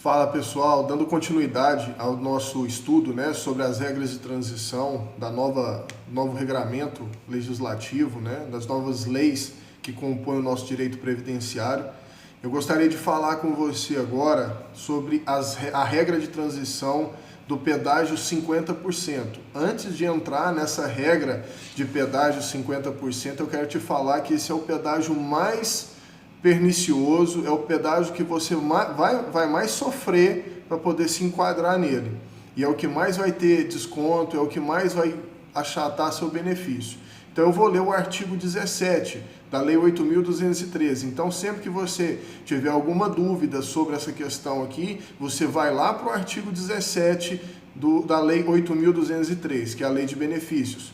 Fala pessoal, dando continuidade ao nosso estudo, sobre as regras de transição da novo regramento legislativo, das novas leis que compõem o nosso direito previdenciário. Eu gostaria de falar com você agora sobre a regra de transição do pedágio 50%. Antes de entrar nessa regra de pedágio 50%, eu quero te falar que esse é o pedágio mais pernicioso, é o pedágio que você vai mais sofrer para poder se enquadrar nele. E é o que mais vai ter desconto, é o que mais vai achatar seu benefício. Então eu vou ler o artigo 17 da Lei 8.213. Então sempre que você tiver alguma dúvida sobre essa questão aqui, você vai lá para o artigo 17 da Lei 8.203, que é a Lei de Benefícios.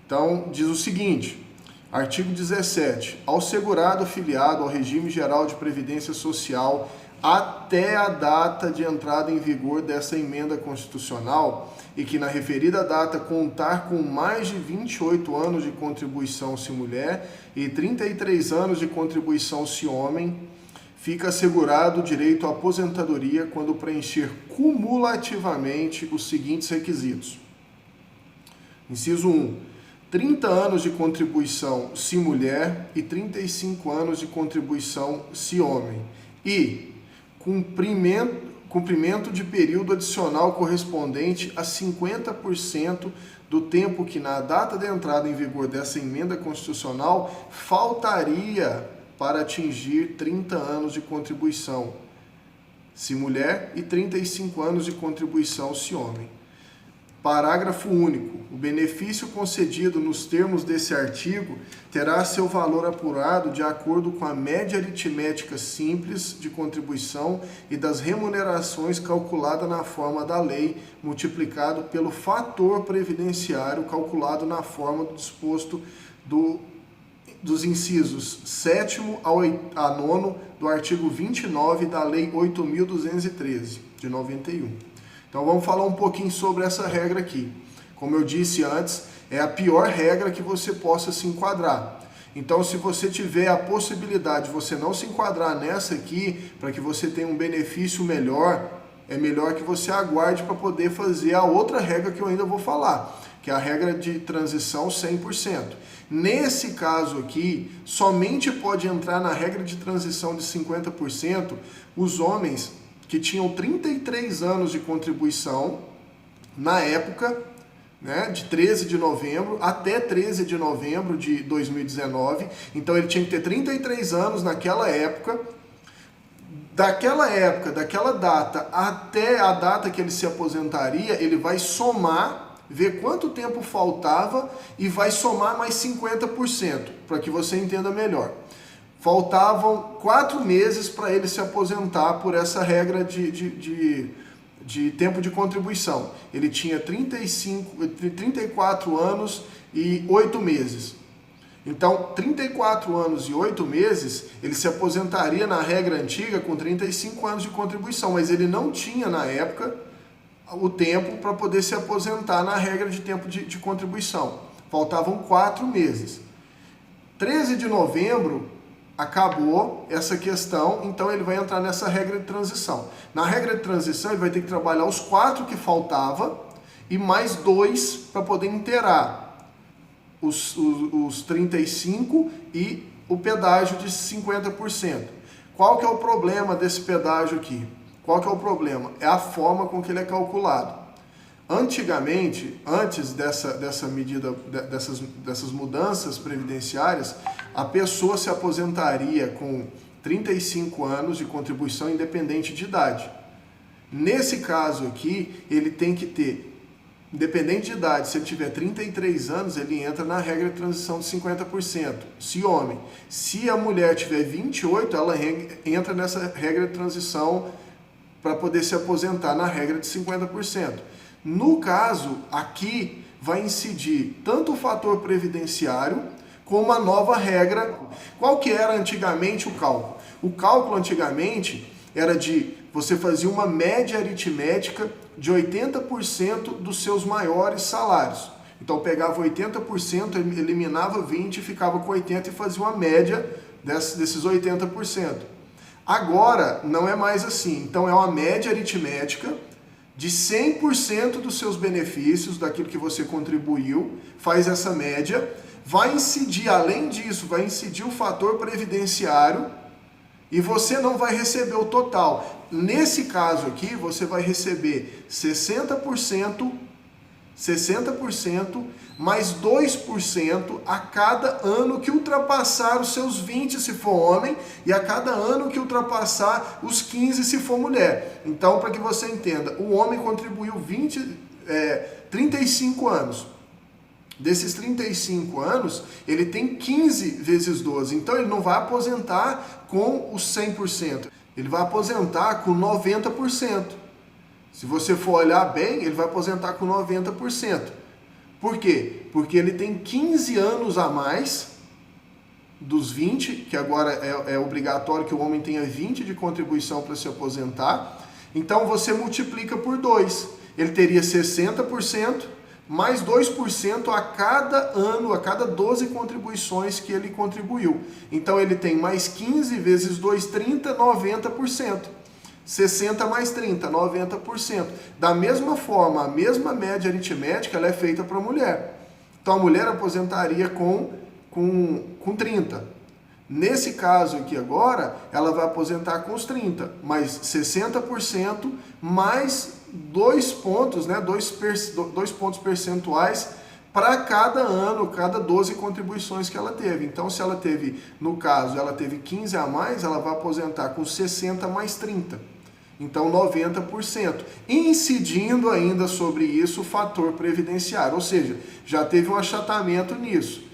Então diz o seguinte: artigo 17. Ao segurado afiliado ao regime geral de previdência social até a data de entrada em vigor dessa emenda constitucional e que na referida data contar com mais de 28 anos de contribuição se mulher e 33 anos de contribuição se homem, fica assegurado o direito à aposentadoria quando preencher cumulativamente os seguintes requisitos. Inciso 1. 30 anos de contribuição se mulher e 35 anos de contribuição se homem. E cumprimento de período adicional correspondente a 50% do tempo que na data de entrada em vigor dessa emenda constitucional faltaria para atingir 30 anos de contribuição se mulher e 35 anos de contribuição se homem. Parágrafo único. O benefício concedido nos termos desse artigo terá seu valor apurado de acordo com a média aritmética simples de contribuição e das remunerações calculada na forma da lei, multiplicado pelo fator previdenciário calculado na forma do disposto dos incisos 7º a 9º do artigo 29 da Lei 8.213, de 91. Então vamos falar um pouquinho sobre essa regra aqui. Como eu disse antes, é a pior regra que você possa se enquadrar. Então se você tiver a possibilidade de você não se enquadrar nessa aqui, para que você tenha um benefício melhor, é melhor que você aguarde para poder fazer a outra regra que eu ainda vou falar, que é a regra de transição 100%. Nesse caso aqui, somente pode entrar na regra de transição de 50% os homens que tinham 33 anos de contribuição na época, de 13 de novembro até 13 de novembro de 2019. Então ele tinha que ter 33 anos naquela época. Daquela data até a data que ele se aposentaria, ele vai somar, ver quanto tempo faltava e vai somar mais 50%, para que você entenda melhor. Faltavam 4 meses para ele se aposentar por essa regra de tempo de contribuição. Ele tinha 34 anos e 8 meses. Então, 34 anos e 8 meses, ele se aposentaria na regra antiga com 35 anos de contribuição, mas ele não tinha, na época, o tempo para poder se aposentar na regra de tempo de contribuição. Faltavam 4 meses. 13 de novembro, acabou essa questão, então ele vai entrar nessa regra de transição. Na regra de transição, ele vai ter que trabalhar os 4 que faltava e mais 2 para poder inteirar os 35 e o pedágio de 50%. Qual que é o problema desse pedágio aqui? Qual que é o problema? É a forma com que ele é calculado. Antigamente, antes dessa medida, dessas mudanças previdenciárias, a pessoa se aposentaria com 35 anos de contribuição independente de idade. Nesse caso aqui, ele tem que ter, independente de idade, se ele tiver 33 anos, ele entra na regra de transição de 50%, se homem. Se a mulher tiver 28, ela entra nessa regra de transição para poder se aposentar na regra de 50%. No caso, aqui vai incidir tanto o fator previdenciário como a nova regra. Qual que era antigamente o cálculo? O cálculo antigamente era de você fazia uma média aritmética de 80% dos seus maiores salários. Então pegava 80%, eliminava 20%, ficava com 80% e fazia uma média desses 80%. Agora, não é mais assim. Então, é uma média aritmética de 100% dos seus benefícios, daquilo que você contribuiu, faz essa média. Vai incidir, além disso, vai incidir o fator previdenciário e você não vai receber o total. Nesse caso aqui, você vai receber 60% mais 2% a cada ano que ultrapassar os seus 20 se for homem e a cada ano que ultrapassar os 15 se for mulher. Então, para que você entenda, o homem contribuiu 35 anos. Desses 35 anos, ele tem 15 vezes 12. Então, ele não vai aposentar com os 100%. Ele vai aposentar com 90%. Se você for olhar bem, ele vai aposentar com 90%. Por quê? Porque ele tem 15 anos a mais dos 20, que agora é obrigatório que o homem tenha 20 de contribuição para se aposentar. Então você multiplica por 2. Ele teria 60%, mais 2% a cada ano, a cada 12 contribuições que ele contribuiu. Então ele tem mais 15 vezes 2, 30, 90%. 60 mais 30, 90%. Da mesma forma, a mesma média aritmética ela é feita para a mulher. Então a mulher aposentaria com 30. Nesse caso aqui agora, ela vai aposentar com os 30, mais 60% mais 2 pontos, né, 2 pontos percentuais para cada ano, cada 12 contribuições que ela teve. Então, se ela teve, no caso, ela teve 15 a mais, ela vai aposentar com 60 mais 30. Então, 90%. Incidindo ainda sobre isso o fator previdenciário, ou seja, já teve um achatamento nisso.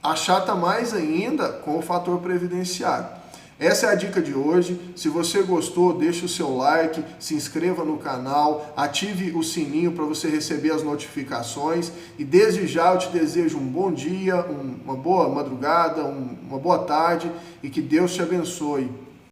Achata mais ainda com o fator previdenciário. Essa é a dica de hoje. Se você gostou, deixe o seu like, se inscreva no canal, ative o sininho para você receber as notificações. E desde já eu te desejo um bom dia, uma boa madrugada, uma boa tarde e que Deus te abençoe.